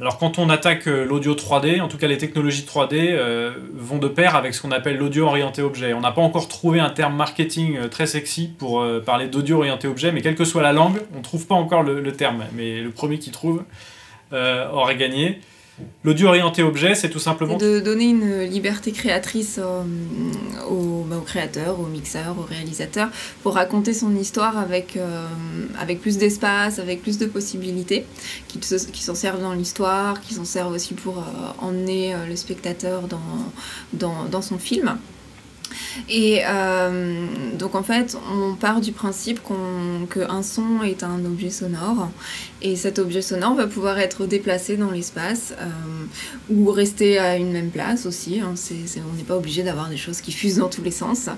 Alors quand on attaque l'audio 3D, en tout cas les technologies 3D vont de pair avec ce qu'on appelle l'audio orienté objet. On n'a pas encore trouvé un terme marketing très sexy pour parler d'audio orienté objet, mais quelle que soit la langue, on ne trouve pas encore le terme. Mais le premier qui trouve aurait gagné. L'audio orienté objet, c'est tout simplement... C'est de donner une liberté créatrice aux créateurs, aux mixeurs, aux réalisateurs, pour raconter son histoire avec plus d'espace, avec plus de possibilités, qui s'en servent dans l'histoire, qui s'en servent aussi pour emmener le spectateur dans son film. Et donc en fait, on part du principe qu'un son est un objet sonore, et cet objet sonore va pouvoir être déplacé dans l'espace ou rester à une même place aussi. Hein. On n'est pas obligé d'avoir des choses qui fusent dans tous les sens,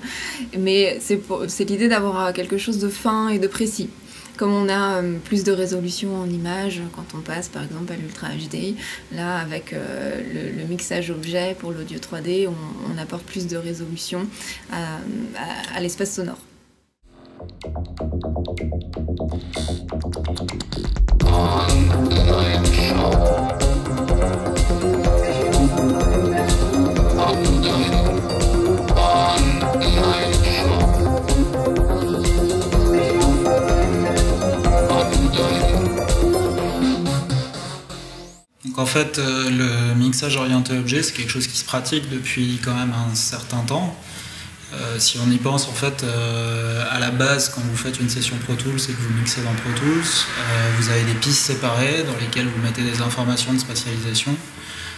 mais c'est l'idée d'avoir quelque chose de fin et de précis. Comme on a plus de résolution en images quand on passe par exemple à l'Ultra HD, là avec le mixage objet pour l'audio 3D, on apporte plus de résolution à l'espace sonore. Donc en fait, le mixage orienté objet, c'est quelque chose qui se pratique depuis quand même un certain temps. Si on y pense, en fait, à la base, quand vous faites une session Pro Tools et que vous mixez dans Pro Tools, vous avez des pistes séparées dans lesquelles vous mettez des informations de spatialisation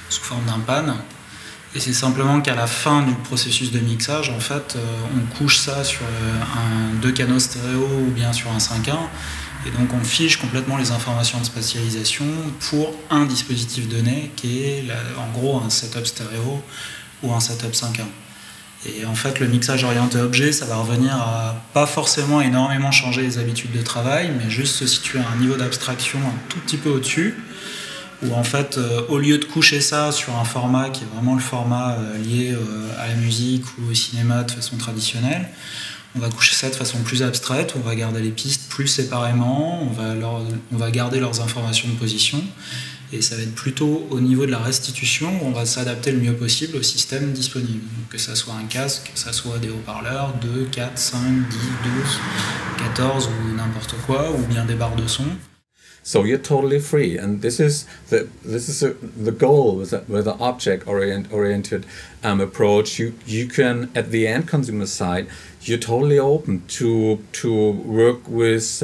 sous forme d'un pan. Et c'est simplement qu'à la fin du processus de mixage, en fait, on couche ça sur deux canaux stéréo ou bien sur un 5.1. Et donc on fiche complètement les informations de spatialisation pour un dispositif donné qui est en gros un setup stéréo ou un setup 5.1. Et en fait le mixage orienté objet, ça va revenir à pas forcément énormément changer les habitudes de travail, mais juste se situer à un niveau d'abstraction un tout petit peu au-dessus, où en fait au lieu de coucher ça sur un format qui est vraiment le format lié à la musique ou au cinéma de façon traditionnelle, on va coucher ça de façon plus abstraite, on va garder les pistes plus séparément, on va garder leurs informations de position, et ça va être plutôt au niveau de la restitution où on va s'adapter le mieux possible au système disponible. Donc que ça soit un casque, que ça soit des haut-parleurs, 2, 4, 5, 10, 12, 14 ou n'importe quoi, ou bien des barres de son. So you're totally free, and this is the goal with the object-oriented approach. You can, at the end consumer side, you're totally open to work with.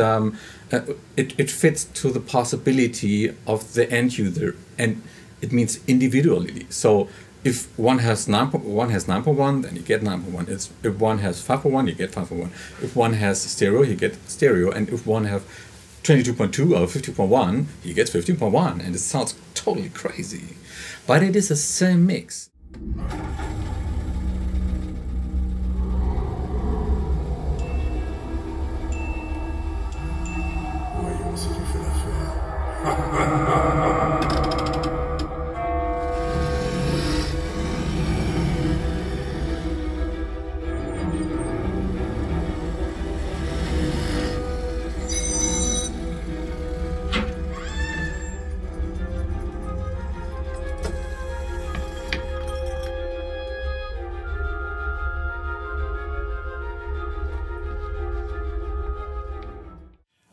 It fits to the possibility of the end user, and it means individually. So if one has 9.1, then you get 9.1. If one has 5.1, you get 5.1. If one has stereo, you get stereo, and if one have 22.2 or 50.1, he gets 15.1, and it sounds totally crazy. But it is the same mix. Voyons si tu fais l'affaire.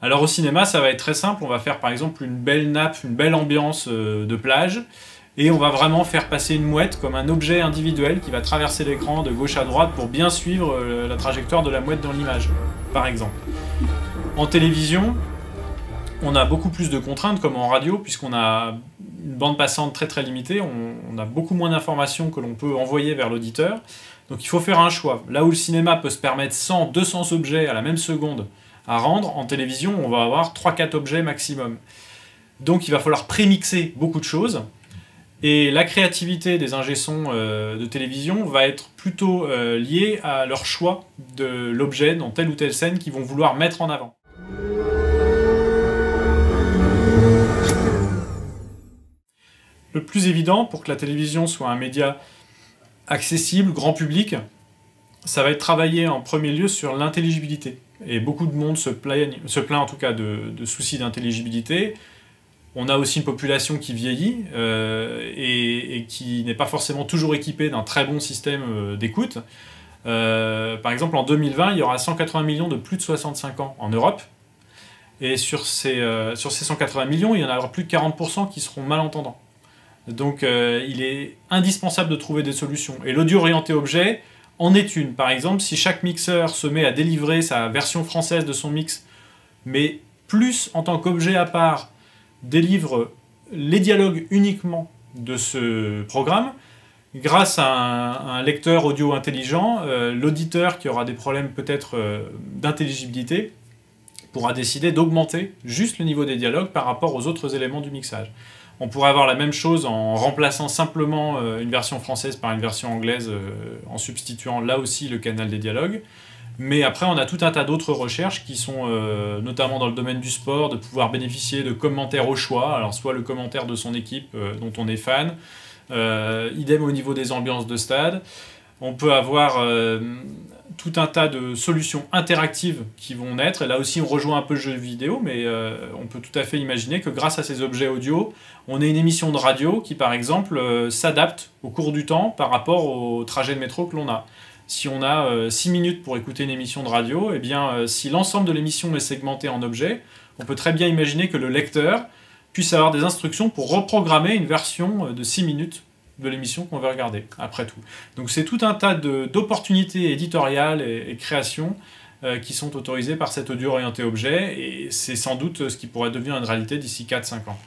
Alors au cinéma, ça va être très simple. On va faire par exemple une belle nappe, une belle ambiance de plage, et on va vraiment faire passer une mouette comme un objet individuel qui va traverser l'écran de gauche à droite pour bien suivre la trajectoire de la mouette dans l'image, par exemple. En télévision, on a beaucoup plus de contraintes comme en radio, puisqu'on a une bande passante très très limitée, on a beaucoup moins d'informations que l'on peut envoyer vers l'auditeur, donc il faut faire un choix. Là où le cinéma peut se permettre 100, 200 objets à la même seconde à rendre, en télévision on va avoir 3-4 objets maximum. Donc il va falloir prémixer beaucoup de choses, et la créativité des ingé-sons de télévision va être plutôt liée à leur choix de l'objet dans telle ou telle scène qu'ils vont vouloir mettre en avant. Le plus évident pour que la télévision soit un média accessible, grand public, ça va être travailler en premier lieu sur l'intelligibilité. Et beaucoup de monde se plaint en tout cas de soucis d'intelligibilité. On a aussi une population qui vieillit et qui n'est pas forcément toujours équipée d'un très bon système d'écoute. Par exemple, en 2020, il y aura 180 millions de plus de 65 ans en Europe. Et sur ces 180 millions, il y en aura plus de 40% qui seront malentendants. Donc il est indispensable de trouver des solutions. Et l'audio orienté objet en est une. Par exemple, si chaque mixeur se met à délivrer sa version française de son mix, mais plus en tant qu'objet à part, délivre les dialogues uniquement de ce programme, grâce à un lecteur audio intelligent, l'auditeur qui aura des problèmes peut-être d'intelligibilité pourra décider d'augmenter juste le niveau des dialogues par rapport aux autres éléments du mixage. On pourrait avoir la même chose en remplaçant simplement une version française par une version anglaise, en substituant là aussi le canal des dialogues. Mais après, on a tout un tas d'autres recherches qui sont notamment dans le domaine du sport, de pouvoir bénéficier de commentaires au choix, alors soit le commentaire de son équipe dont on est fan, idem au niveau des ambiances de stade. On peut avoir tout un tas de solutions interactives qui vont naître, et là aussi on rejoint un peu le jeu vidéo, mais on peut tout à fait imaginer que grâce à ces objets audio, on ait une émission de radio qui par exemple s'adapte au cours du temps par rapport au trajet de métro que l'on a. Si on a 6 minutes pour écouter une émission de radio, eh bien, si l'ensemble de l'émission est segmenté en objets, on peut très bien imaginer que le lecteur puisse avoir des instructions pour reprogrammer une version de 6 minutes de l'émission qu'on veut regarder, après tout. Donc c'est tout un tas d'opportunités éditoriales et créations qui sont autorisées par cet audio orienté objet, et c'est sans doute ce qui pourrait devenir une réalité d'ici 4-5 ans.